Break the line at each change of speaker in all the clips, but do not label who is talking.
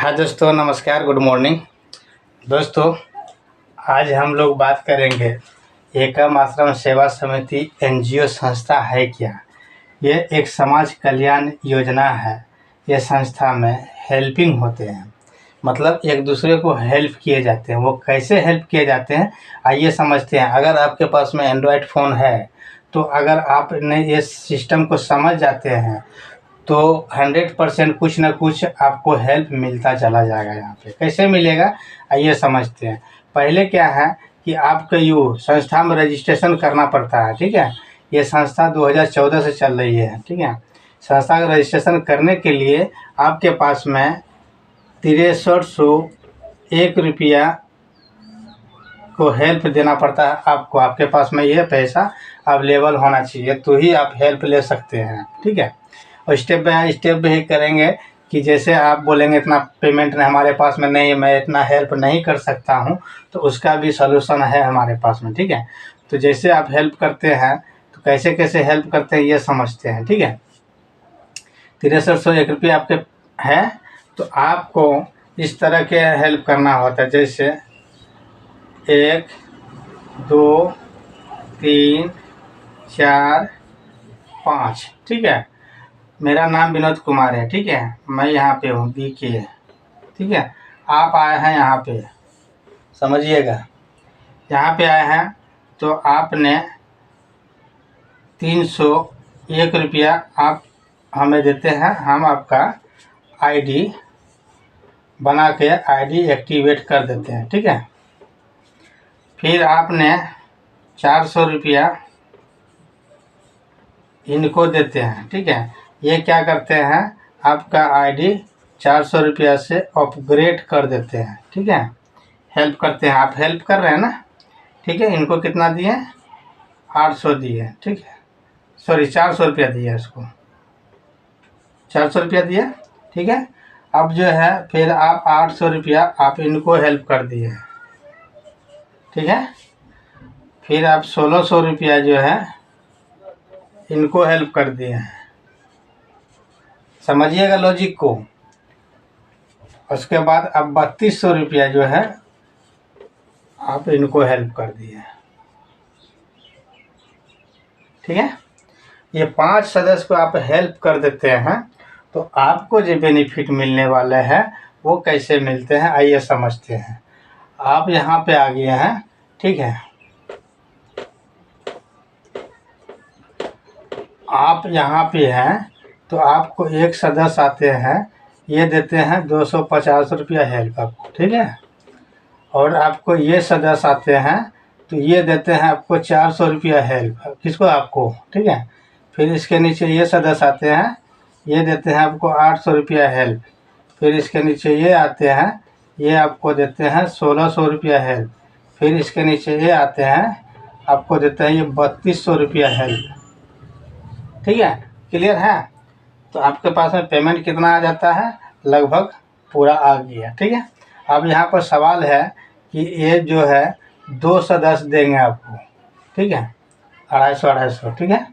हाँ दोस्तों, नमस्कार, गुड मॉर्निंग। दोस्तों, आज हम लोग बात करेंगे एकम आश्रम सेवा समिति एनजीओ संस्था है क्या। ये एक समाज कल्याण योजना है। ये संस्था में हेल्पिंग होते हैं, मतलब एक दूसरे को हेल्प किए जाते हैं। वो कैसे हेल्प किए जाते हैं आइए समझते हैं। अगर आपके पास में एंड्रॉयड फ़ोन है तो अगर आपने इस सिस्टम को समझ जाते हैं तो 100% कुछ ना कुछ आपको हेल्प मिलता चला जाएगा। यहाँ पे कैसे मिलेगा आइए समझते हैं। पहले क्या है कि आपको संस्था में रजिस्ट्रेशन करना पड़ता है। ठीक है, ये संस्था 2014 से चल रही है। ठीक है, संस्था का रजिस्ट्रेशन करने के लिए आपके पास में 6301 रुपया को हेल्प देना पड़ता है आपको। आपके पास में ये पैसा अवेलेबल होना चाहिए तो ही आप हेल्प ले सकते हैं। ठीक है, और स्टेप बाय स्टेप भी करेंगे कि जैसे आप बोलेंगे इतना पेमेंट हमारे पास में नहीं है, मैं इतना हेल्प नहीं कर सकता हूं, तो उसका भी सलूशन है हमारे पास में। ठीक है, तो जैसे आप हेल्प करते हैं तो कैसे कैसे हेल्प करते हैं ये समझते हैं। ठीक है, 6301 रुपये आपके है तो आपको इस तरह के हेल्प करना होता है, जैसे 1 2 3 4 5। ठीक है, मेरा नाम विनोद कुमार है। ठीक है, मैं यहाँ पे हूँ BK। ठीक है, आप आए हैं यहाँ पे, समझिएगा, यहाँ पे आए हैं तो आपने 301 रुपया आप हमें देते हैं। हम आपका ID बना के ID एक्टिवेट कर देते हैं। ठीक है, फिर आपने 400 रुपया इनको देते हैं। ठीक है, ये क्या करते हैं, आपका ID 400 रुपया से अपग्रेड कर देते हैं। ठीक है, हेल्प करते हैं, आप हेल्प कर रहे हैं ना। ठीक है, इनको कितना दिए, 800 दिए। ठीक है, सॉरी 400 रुपया दिया, इसको 400 रुपया दिया। ठीक है, अब जो है फिर आप 800 रुपया आप इनको हेल्प कर दिए। ठीक है, फिर आप 1600 रुपया जो है इनको हेल्प कर दिए हैं। समझिएगा लॉजिक को। उसके बाद अब 3200 रुपया जो है आप इनको हेल्प कर दिए। ठीक है, ये 5 सदस्य को आप हेल्प कर देते हैं तो आपको जो बेनिफिट मिलने वाले हैं वो कैसे मिलते हैं आइए समझते हैं। आप यहाँ पे आ गए हैं। ठीक है, आप यहाँ पे हैं तो आपको एक सदस्य आते हैं, ये देते हैं 250 रुपया हेल्प आपको। ठीक है, और आपको ये सदस्य आते हैं तो ये देते हैं आपको 400 रुपया हेल्प। किसको, आपको। ठीक है, फिर इसके नीचे ये सदस्य आते हैं, ये देते हैं आपको 800 रुपया हेल्प। फिर इसके नीचे ये आते हैं, ये आपको देते हैं 1600 रुपया हेल्प। फिर इसके नीचे ये आते हैं, आपको देते हैं ये 3200 रुपया हेल्प। ठीक है, क्लियर है। तो आपके पास में पेमेंट कितना आ जाता है, लगभग पूरा आ गया। ठीक है, अब यहाँ पर सवाल है कि ये जो है 2 सदस्य देंगे आपको। ठीक है, 250 ठीक है,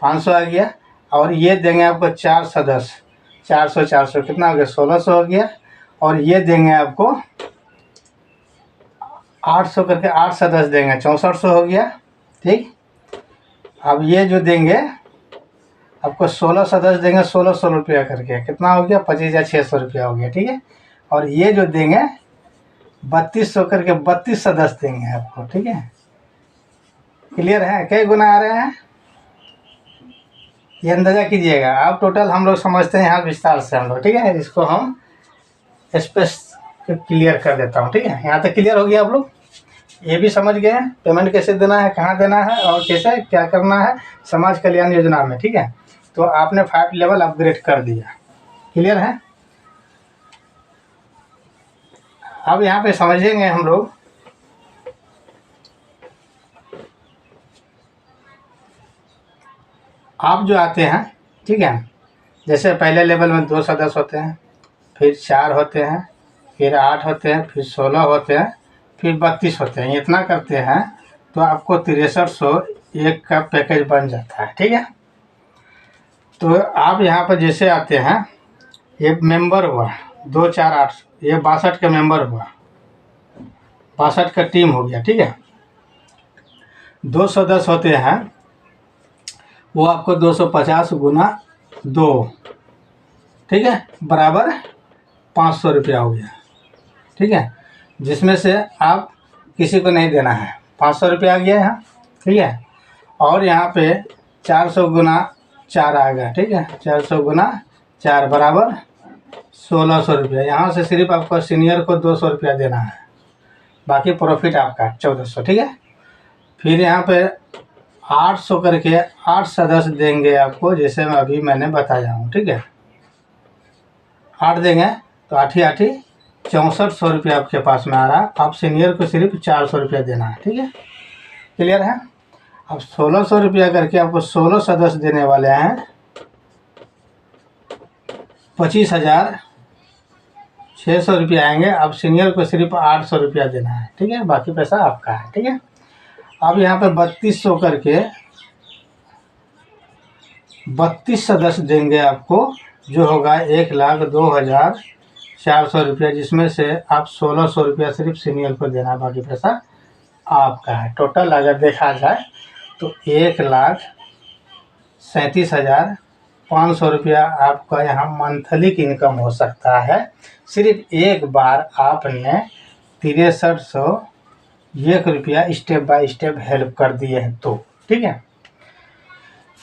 500 आ गया। और ये देंगे आपको 4 सदस्य, 400 कितना हो गया, 1600 हो गया। और ये देंगे आपको 800 करके 8 सदस्य देंगे, 6400 हो गया। ठीक, अब ये जो देंगे आपको 16 सदस्य देंगे 1600 रुपया करके, कितना हो गया, 25,600 रुपया हो गया। ठीक है, और ये जो देंगे 3200 करके 32 सदस्य देंगे आपको। ठीक है, क्लियर है, कई गुना आ रहे हैं ये अंदाजा कीजिएगा आप। टोटल हम लोग समझते हैं यहाँ विस्तार से हम लोग। ठीक है, इसको हम स्पेस क्लियर कर देता हूँ। ठीक है, यहाँ तक क्लियर हो गया आप लोग, ये भी समझ गए हैं पेमेंट कैसे देना है, कहाँ देना है और कैसे क्या करना है समाज कल्याण योजना में। ठीक है, तो आपने 5 लेवल अपग्रेड कर दिया। क्लियर है, अब यहाँ पे समझेंगे हम लोग। आप जो आते हैं, ठीक है, जैसे पहले लेवल में 2 सदस्य होते हैं, फिर 4 होते हैं, फिर 8 होते हैं, फिर 16 होते हैं, फिर 32 होते हैं। इतना करते हैं तो आपको 6301 का पैकेज बन जाता है। ठीक है, तो आप यहाँ पर जैसे आते हैं, ये मेंबर हुआ, 2 4 8, ये 62 का मेंबर हुआ, 62 का टीम हो गया। ठीक है, 210 होते हैं, वो आपको 250 गुना 2, ठीक है, बराबर 500 रुपया हो गया। ठीक है, जिसमें से आप किसी को नहीं देना है, 500 रुपया आ गया यहाँ। ठीक है, और यहाँ पे 400 गुना 4 आ गया। ठीक है, 400 गुना 4 बराबर 1600 रुपया। यहाँ से सिर्फ आपको सीनियर को 200 रुपया देना है, बाकी प्रॉफिट आपका 1400। ठीक है, फिर यहाँ पे 800 करके 8 सदस्य देंगे आपको, जैसे मैं अभी मैंने बताया हूँ। ठीक है, 8 देंगे तो 8 ही 8 ही 6400 रुपया आपके पास में आ रहा। आप सीनियर को सिर्फ 400 रुपया देना है। ठीक है, क्लियर है। अब 1600 रुपया करके आपको 16 सदस्य देने वाले हैं, 25,600 रुपया आएंगे। अब सीनियर को सिर्फ 800 रुपया देना है। ठीक है, बाकी पैसा आपका है। ठीक है, अब यहाँ पे 3200 करके 32 सदस्य देंगे आपको, जो होगा 1,02,400 रुपया, जिसमें से आप 1600 रुपया सिर्फ सीनियर को देना है, बाकी पैसा आपका है। टोटल अगर देखा जाए तो 1,37,500 रुपया आपका यहाँ मंथली की इनकम हो सकता है, सिर्फ एक बार आपने 6301 रुपया स्टेप बाय स्टेप हेल्प कर दिए हैं तो। ठीक है,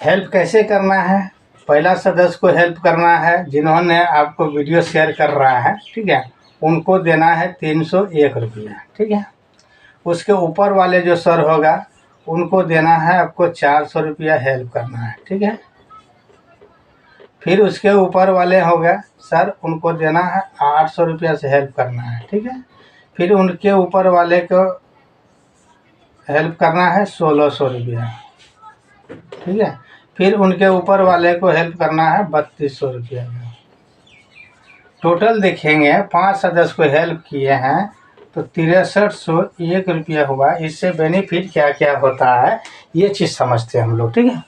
हेल्प कैसे करना है, पहला सदस्य को हेल्प करना है, जिन्होंने आपको वीडियो शेयर कर रहा है। ठीक है, उनको देना है 301 रुपया। ठीक है, उसके ऊपर वाले जो सर होगा उनको देना है आपको 400 रुपया हेल्प करना है। ठीक है, फिर उसके ऊपर वाले होगा सर, उनको देना है 800 रुपया से हेल्प करना है। ठीक है, फिर उनके ऊपर वाले को हेल्प करना है 1600 रुपया। ठीक है, फिर उनके ऊपर वाले को हेल्प करना है 3200 रुपया। टोटल देखेंगे 5 सदस्य को हेल्प किए हैं तो 6301 रुपया हुआ। इससे बेनिफिट क्या क्या होता है ये चीज़ समझते हैं हम लोग। ठीक है,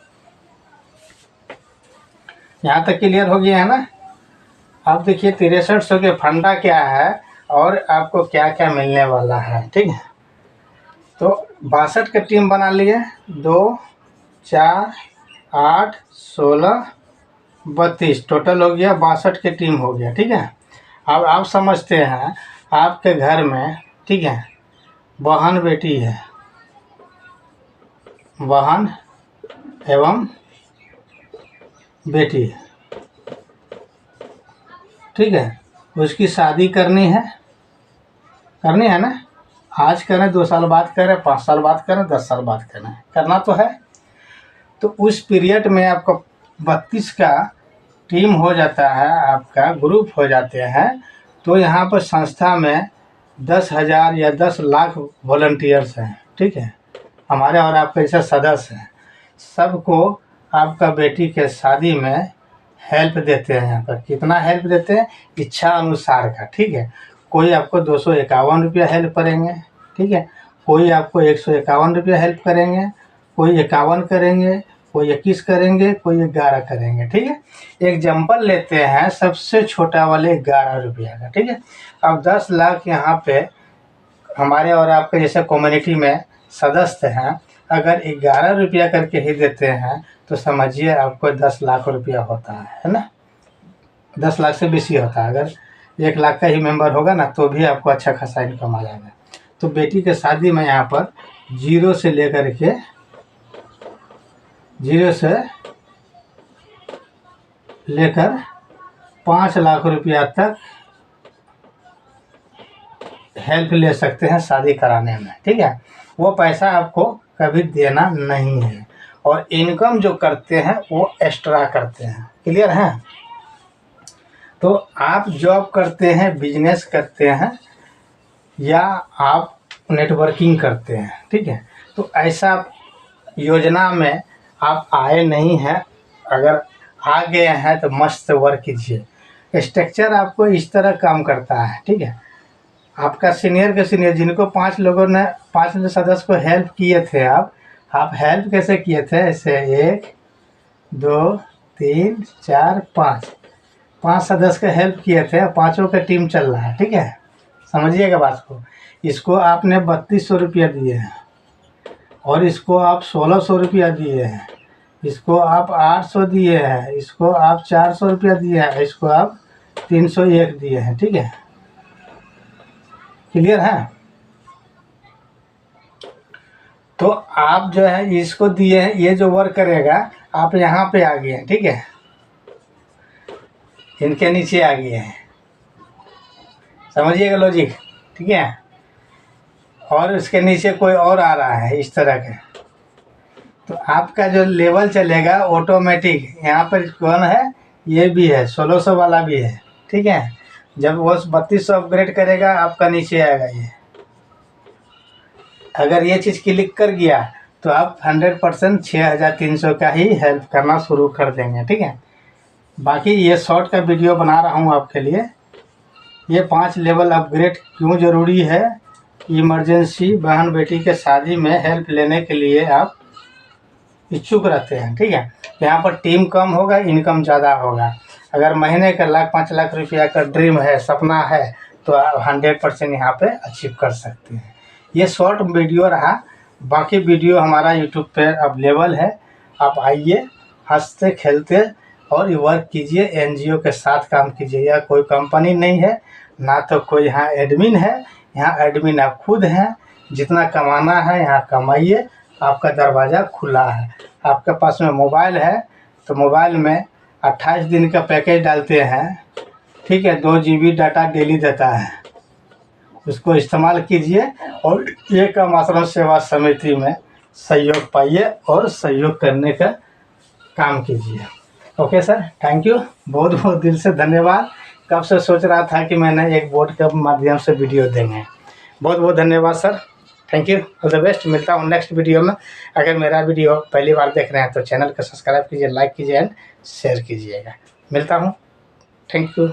यहाँ तक क्लियर हो गया है ना। अब देखिए 6300 के फंडा क्या है और आपको क्या क्या मिलने वाला है। ठीक है, तो 62 का टीम बना लिए, 2 4 8 16 32, टोटल हो गया 62 की टीम हो गया। ठीक है, अब आप समझते हैं आपके घर में, ठीक है, बहन बेटी है, बहन एवं बेटी है। ठीक है, उसकी शादी करनी है ना, आज करें, 2 साल बाद करें, 5 साल बाद करें, 10 साल बाद करें, करना तो है। तो उस पीरियड में आपको 32 का टीम हो जाता है, आपका ग्रुप हो जाते हैं। तो यहाँ पर संस्था में 10,000 या 10 लाख वॉलंटियर्स हैं। ठीक है, हमारे और आपके जैसे सदस्य हैं, सबको आपका बेटी के शादी में हेल्प देते हैं। यहाँ पर कितना हेल्प देते हैं, इच्छा अनुसार का। ठीक है, कोई आपको 251 रुपया हेल्प करेंगे। ठीक है, कोई आपको 151 रुपया हेल्प करेंगे, कोई 51 करेंगे, कोई 21 करेंगे, कोई 11 करेंगे। ठीक है, एग्जाम्पल लेते हैं सबसे छोटा वाले 11 रुपया का। ठीक है, अब 10 लाख यहाँ पे हमारे और आपके जैसे कम्युनिटी में सदस्य हैं, अगर 11 रुपया करके ही देते हैं तो समझिए आपको 10 लाख रुपया होता है ना। 10 लाख से बेसी होता है। अगर 1 लाख का ही मेंबर होगा ना तो भी आपको अच्छा खासा इनकम आ जाएगा। तो बेटी के शादी में यहाँ पर 0 से लेकर 5 लाख रुपया तक हेल्प ले सकते हैं शादी कराने में। ठीक है, वो पैसा आपको कभी देना नहीं है, और इनकम जो करते हैं वो एक्स्ट्रा करते हैं। क्लियर है। तो आप जॉब करते हैं, बिजनेस करते हैं, या आप नेटवर्किंग करते हैं, ठीक है, तो ऐसा योजना में आप आए नहीं हैं। अगर आ गए हैं तो मस्त वर्क कीजिए। स्ट्रक्चर आपको इस तरह काम करता है। ठीक है, आपका सीनियर के सीनियर जिनको 5 लोगों ने 5 सदस्य को हेल्प किए थे, आप हेल्प कैसे किए थे, ऐसे 1 2 3 4 5 5 सदस्य का हेल्प किए थे, पाँचों का टीम चल रहा है, ठीक है, समझिएगा बात को। इसको आपने 3200 रुपया दिए हैं, और इसको आप 1600 रुपया दिए हैं, इसको आप 800 दिए हैं, इसको आप 400 रुपया दिए हैं, इसको आप 301 दिए हैं, ठीक है, क्लियर है। तो आप जो है इसको दिए हैं, ये जो वर्क करेगा आप यहाँ पे आ गए हैं, ठीक है, इनके नीचे आ गए हैं, समझिएगा लॉजिक, ठीक है। और इसके नीचे कोई और आ रहा है इस तरह के, तो आपका जो लेवल चलेगा ऑटोमेटिक, यहाँ पर कौन है, ये भी है, 1600 वाला भी है, ठीक है। जब वो 3200 अपग्रेड करेगा आपका नीचे आएगा ये। अगर ये चीज़ क्लिक कर गया तो आप 100% 6300 का ही हेल्प करना शुरू कर देंगे, ठीक है। बाकी ये शॉर्ट का वीडियो बना रहा हूँ आपके लिए। ये 5 लेवल अपग्रेड क्यों ज़रूरी है, इमरजेंसी बहन बेटी के शादी में हेल्प लेने के लिए आप इच्छुक रहते हैं, ठीक है। यहाँ पर टीम कम होगा, इनकम ज़्यादा होगा। अगर महीने का 5 लाख रुपया का ड्रीम है, सपना है, तो आप 100% यहाँ पे अचीव कर सकते हैं। ये शॉर्ट वीडियो रहा, बाकी वीडियो हमारा यूट्यूब पे अवेलेबल है। आप आइए, हंसते खेलते और वर्क कीजिए, एनजीओ के साथ काम कीजिए। यह कोई कंपनी नहीं है, ना तो कोई यहाँ एडमिन है, यहाँ एडमिन आप खुद हैं। जितना कमाना है यहाँ कमाइए, आपका दरवाज़ा खुला है। आपके पास में मोबाइल है तो मोबाइल में 28 दिन का पैकेज डालते हैं, ठीक है, 2 GB डाटा डेली देता है, उसको इस्तेमाल कीजिए और एकम आश्रम सेवा समिति में सहयोग पाइए और सहयोग करने का काम कीजिए। ओके सर, थैंक यू, बहुत बहुत दिल से धन्यवाद। कब से सोच रहा था कि मैंने एक बोर्ड के माध्यम से वीडियो देंगे। बहुत बहुत धन्यवाद sir, thank you, all the best. मिलता हूँ नेक्स्ट वीडियो में। अगर मेरा वीडियो पहली बार देख रहे हैं तो चैनल को सब्सक्राइब कीजिए, लाइक कीजिए एंड शेयर कीजिएगा। मिलता हूँ, थैंक यू।